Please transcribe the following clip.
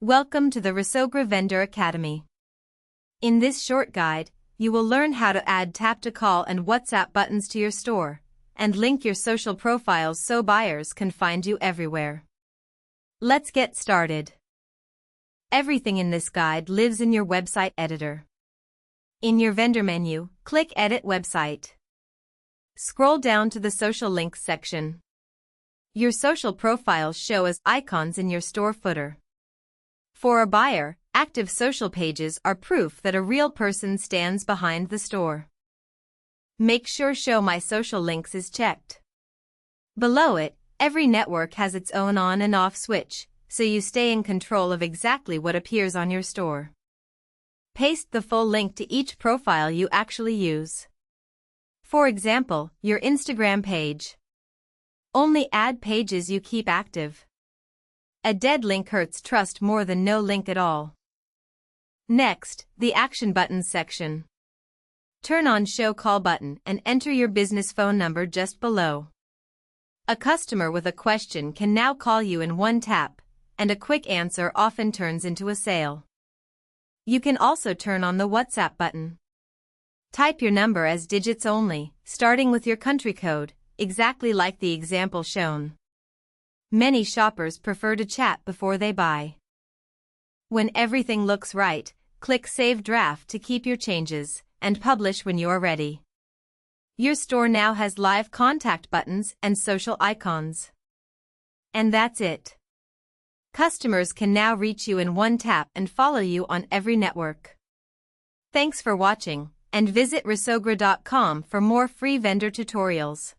Welcome to the Resogra Vendor Academy. In this short guide, you will learn how to add tap-to-call and WhatsApp buttons to your store, and link your social profiles so buyers can find you everywhere. Let's get started. Everything in this guide lives in your website editor. In your vendor menu, click Edit Website. Scroll down to the Social Links section. Your social profiles show as icons in your store footer. For a buyer, active social pages are proof that a real person stands behind the store. Make sure Show My Social Links is checked. Below it, every network has its own on and off switch, so you stay in control of exactly what appears on your store. Paste the full link to each profile you actually use. For example, your Instagram page. Only add pages you keep active. A dead link hurts trust more than no link at all. Next, the Action Buttons section. Turn on Show Call button and enter your business phone number just below. A customer with a question can now call you in one tap, and a quick answer often turns into a sale. You can also turn on the WhatsApp button. Type your number as digits only, starting with your country code, exactly like the example shown. Many shoppers prefer to chat before they buy. When everything looks right, click Save Draft to keep your changes, and publish when you're ready. Your store now has live contact buttons and social icons. And that's it. Customers can now reach you in one tap and follow you on every network. Thanks for watching, and visit resogra.com for more free vendor tutorials.